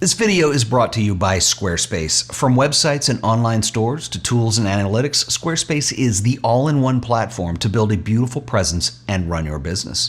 This video is brought to you by Squarespace. From websites and online stores to tools and analytics, Squarespace is the all-in-one platform to build a beautiful presence and run your business.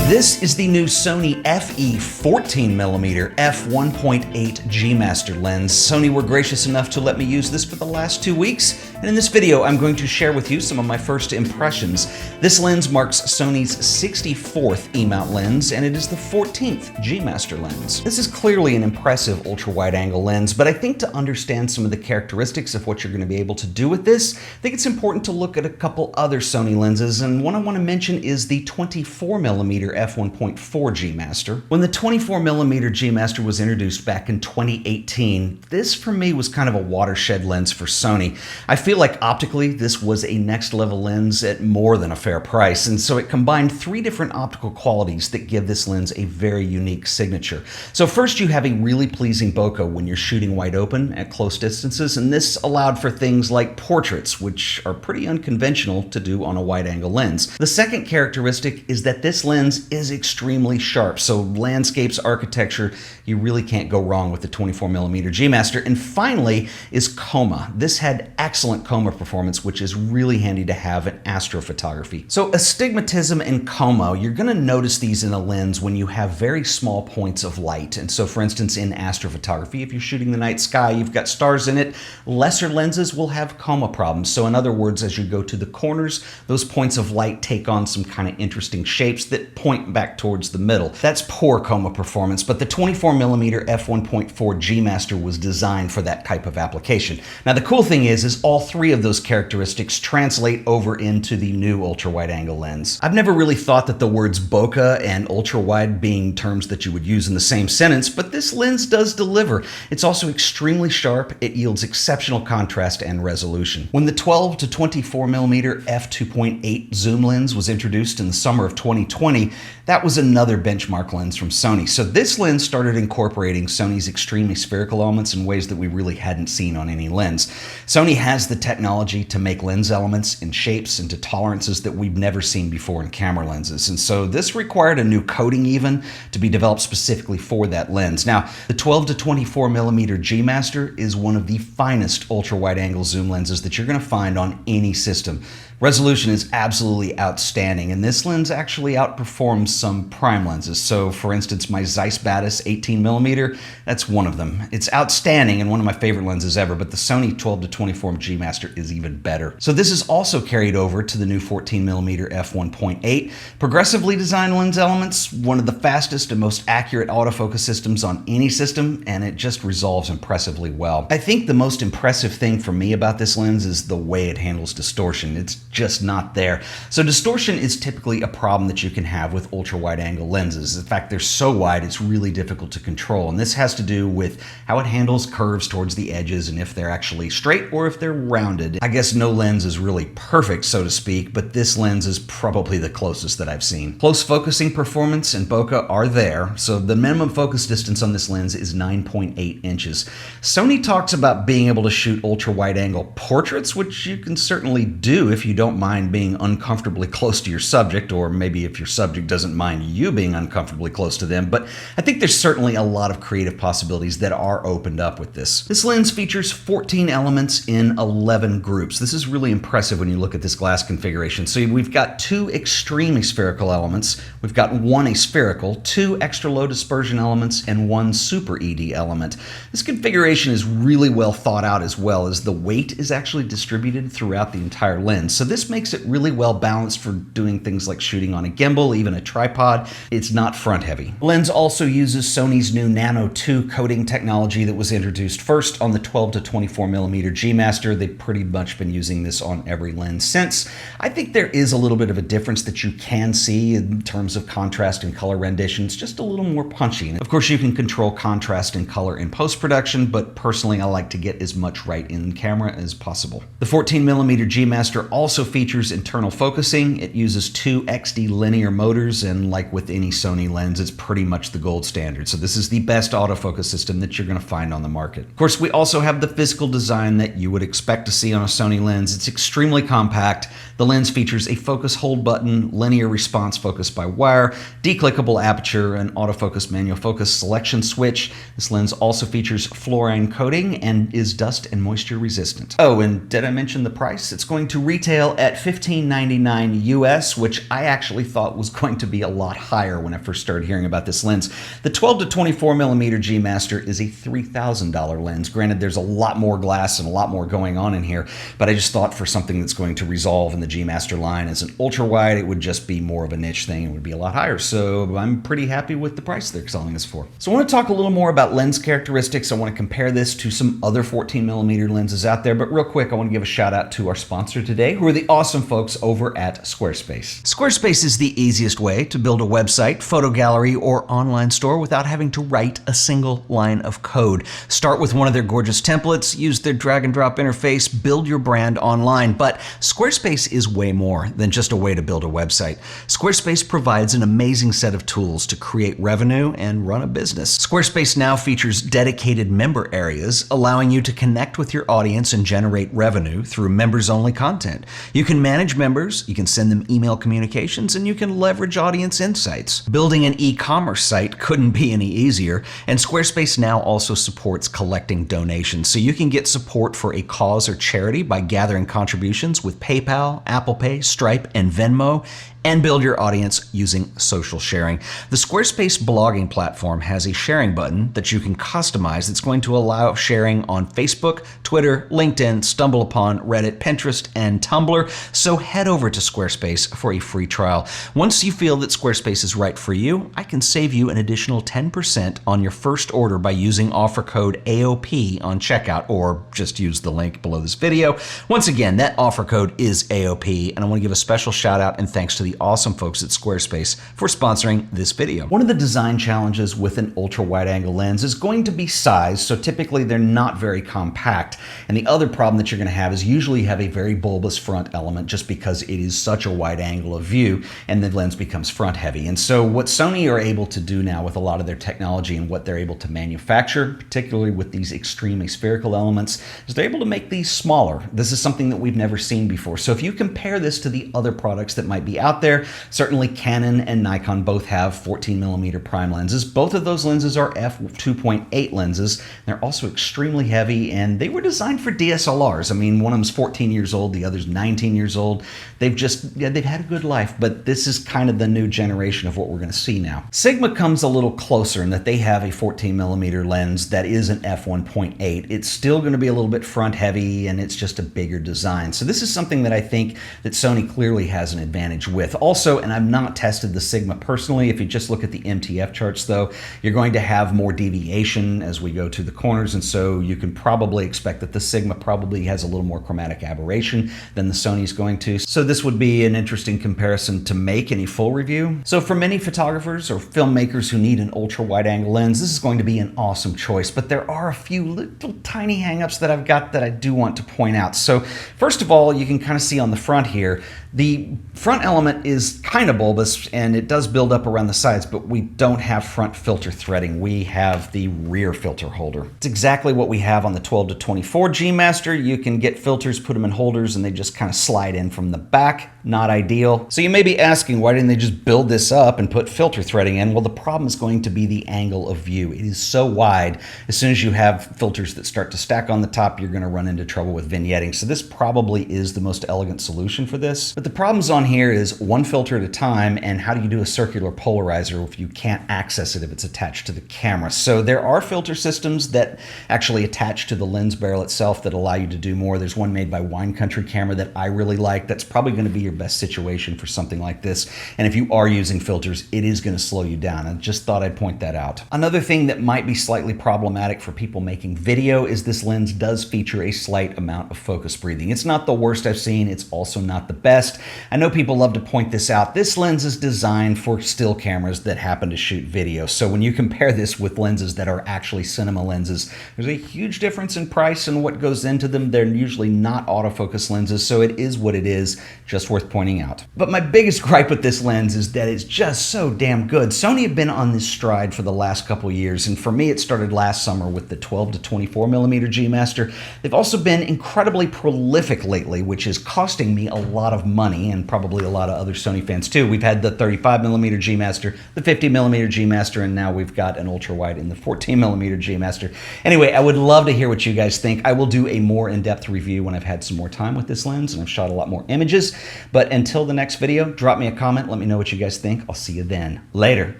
This is the new Sony FE 14mm f1.8 G Master lens. Sony were gracious enough to let me use this for the last 2 weeks, and in this video I'm going to share with you some of my first impressions. This lens marks Sony's 64th E-mount lens, and it is the 14th G Master lens. This is clearly an impressive ultra-wide-angle lens, but I think to understand some of the characteristics of what you're going to be able to do with this, I think it's important to look at a couple other Sony lenses, and one I want to mention is the 24mm f1.4 G Master. When the 24mm G Master was introduced back in 2018, this for me was kind of a watershed lens for Sony. I feel like optically this was a next level lens at more than a fair price, and so it combined three different optical qualities that give this lens a very unique signature. So first, you have a really pleasing bokeh when you're shooting wide open at close distances, and this allowed for things like portraits, which are pretty unconventional to do on a wide angle lens. The second characteristic is that this lens is extremely sharp. So landscapes, architecture, you really can't go wrong with the 24mm G Master. And finally is chroma. This had excellent chroma performance, which is really handy to have in astrophotography. So astigmatism and chroma, you're going to notice these in a lens when you have very small points of light. And so for instance, in astrophotography, if you're shooting the night sky, you've got stars in it, lesser lenses will have chroma problems. So in other words, as you go to the corners, those points of light take on some kind of interesting shapes that point back towards the middle. That's poor chroma performance, but the 24mm f1.4 G Master was designed for that type of application. Now the cool thing is all three of those characteristics translate over into the new ultra-wide-angle lens. I've never really thought that the words bokeh and ultra-wide being terms that you would use in the same sentence, but this lens does deliver. It's also extremely sharp. It yields exceptional contrast and resolution. When the 12 to 24mm f2.8 zoom lens was introduced in the summer of 2020, that was another benchmark lens from Sony. So this lens started incorporating Sony's extremely spherical elements in ways that we really hadn't seen on any lens. Sony has the technology to make lens elements in shapes and to tolerances that we've never seen before in camera lenses. And so this required a new coating even to be developed specifically for that lens. Now, the 12 to 24mm G Master is one of the finest ultra-wide-angle zoom lenses that you're going to find on any system. Resolution is absolutely outstanding, and this lens actually outperforms some prime lenses. So for instance, my Zeiss Batis 18mm, that's one of them. It's outstanding and one of my favorite lenses ever, but the Sony 12 to 24 G Master is even better. So this is also carried over to the new 14mm f1.8. Progressively designed lens elements, one of the fastest and most accurate autofocus systems on any system, and it just resolves impressively well. I think the most impressive thing for me about this lens is the way it handles distortion. It's just not there. So distortion is typically a problem that you can have with ultra-wide-angle lenses. In fact, they're so wide it's really difficult to control, and this has to do with how it handles curves towards the edges and if they're actually straight or if they're rounded. I guess no lens is really perfect, so to speak, but this lens is probably the closest that I've seen. Close focusing performance and bokeh are there, so the minimum focus distance on this lens is 9.8 inches. Sony talks about being able to shoot ultra-wide-angle portraits, which you can certainly do if you don't mind being uncomfortably close to your subject, or maybe if your subject doesn't mind you being uncomfortably close to them, but I think there's certainly a lot of creative possibilities that are opened up with this. This lens features 14 elements in 11 groups. This is really impressive when you look at this glass configuration. So we've got two extremely spherical elements, we've got one aspherical, two extra low dispersion elements, and one super ED element. This configuration is really well thought out, as well as the weight is actually distributed throughout the entire lens. So this makes it really well balanced for doing things like shooting on a gimbal, even a tripod. It's not front heavy. The lens also uses Sony's new Nano 2 coating technology that was introduced first on the 12 to 24mm G Master. They've pretty much been using this on every lens since. I think there is a little bit of a difference that you can see in terms of contrast and color rendition. It's just a little more punchy. And of course, you can control contrast and color in post-production, but personally, I like to get as much right in camera as possible. The 14mm G Master also also features internal focusing. It uses two XD linear motors, and like with any Sony lens, it's pretty much the gold standard. So this is the best autofocus system that you're going to find on the market. Of course, we also have the physical design that you would expect to see on a Sony lens. It's extremely compact. The lens features a focus hold button, linear response focus by wire, declickable aperture, an autofocus manual focus selection switch. This lens also features fluorine coating and is dust and moisture resistant. Oh, and did I mention the price? It's going to retail at $15.99 US, which I actually thought was going to be a lot higher when I first started hearing about this lens. The 12 to 24mm G Master is a $3,000 lens. Granted, there's a lot more glass and a lot more going on in here, but I just thought for something that's going to resolve in the G Master line as an ultra wide, it would just be more of a niche thing. It would be a lot higher. So I'm pretty happy with the price they're selling this for. So I want to talk a little more about lens characteristics. I want to compare this to some other 14mm lenses out there, but real quick, I want to give a shout out to our sponsor today, who are the awesome folks over at Squarespace. Squarespace is the easiest way to build a website, photo gallery, or online store without having to write a single line of code. Start with one of their gorgeous templates, use their drag and drop interface, build your brand online. But Squarespace is way more than just a way to build a website. Squarespace provides an amazing set of tools to create revenue and run a business. Squarespace now features dedicated member areas, allowing you to connect with your audience and generate revenue through members-only content. You can manage members, you can send them email communications, and you can leverage audience insights. Building an e-commerce site couldn't be any easier, and Squarespace now also supports collecting donations, so you can get support for a cause or charity by gathering contributions with PayPal, Apple Pay, Stripe, and Venmo, and build your audience using social sharing. The Squarespace blogging platform has a sharing button that you can customize that's going to allow sharing on Facebook, Twitter, LinkedIn, StumbleUpon, Reddit, Pinterest, and Tumblr. So head over to Squarespace for a free trial. Once you feel that Squarespace is right for you, I can save you an additional 10% on your first order by using offer code AOP on checkout, or just use the link below this video. Once again, that offer code is AOP, and I want to give a special shout out and thanks to the awesome folks at Squarespace for sponsoring this video. One of the design challenges with an ultra wide angle lens is going to be size, so typically they're not very compact. And the other problem that you're going to have is usually you have a very bulbous front element just because it is such a wide angle of view and the lens becomes front heavy. And so what Sony are able to do now with a lot of their technology and what they're able to manufacture, particularly with these extremely spherical elements, is they're able to make these smaller. This is something that we've never seen before. So if you compare this to the other products that might be out there, certainly Canon and Nikon both have 14mm prime lenses. Both of those lenses are f2.8 lenses. They're also extremely heavy, and they were designed for DSLRs. I mean, one of them's 14 years old, the other's 19 years old. They've had a good life, but this is kind of the new generation of what we're going to see now. Sigma comes a little closer in that they have a 14mm lens that is an f1.8. It's still going to be a little bit front heavy, and it's just a bigger design. So this is something that I think that Sony clearly has an advantage with. Also, and I've not tested the Sigma personally, if you just look at the MTF charts though, you're going to have more deviation as we go to the corners, and so you can probably expect that the Sigma probably has a little more chromatic aberration than the Sony's going to. So this would be an interesting comparison to make in a full review. So for many photographers or filmmakers who need an ultra wide angle lens, this is going to be an awesome choice, but there are a few little tiny hangups that I've got that I do want to point out. So first of all, you can kind of see on the front here, the front element is kind of bulbous and it does build up around the sides, but we don't have front filter threading. We have the rear filter holder. It's exactly what we have on the 12 to 24 G Master. You can get filters, put them in holders, and they just kind of slide in from the back. Not ideal. So you may be asking, why didn't they just build this up and put filter threading in? Well, the problem is going to be the angle of view. It is so wide. As soon as you have filters that start to stack on the top, you're going to run into trouble with vignetting. So this probably is the most elegant solution for this. But the problems on here is one filter at a time, and how do you do a circular polarizer if you can't access it if it's attached to the camera? So there are filter systems that actually attach to the lens barrel itself that allow you to do more. There's one made by Wine Country Camera that I really like. That's probably going to be your best situation for something like this. And if you are using filters, it is going to slow you down. I just thought I'd point that out. Another thing that might be slightly problematic for people making video is this lens does feature a slight amount of focus breathing. It's not the worst I've seen. It's also not the best. best. I know people love to point this out. This lens is designed for still cameras that happen to shoot video. So when you compare this with lenses that are actually cinema lenses, there's a huge difference in price and what goes into them. They're usually not autofocus lenses, so it is what it is, just worth pointing out. But my biggest gripe with this lens is that it's just so damn good. Sony have been on this stride for the last couple years, and for me it started last summer with the 12 to 24mm G Master. They've also been incredibly prolific lately, which is costing me a lot of money, and probably a lot of other Sony fans too. We've had the 35mm G Master, the 50mm G Master, and now we've got an ultra wide in the 14mm G Master. Anyway, I would love to hear what you guys think. I will do a more in-depth review when I've had some more time with this lens and I've shot a lot more images. But until the next video, drop me a comment, let me know what you guys think. I'll see you then. Later.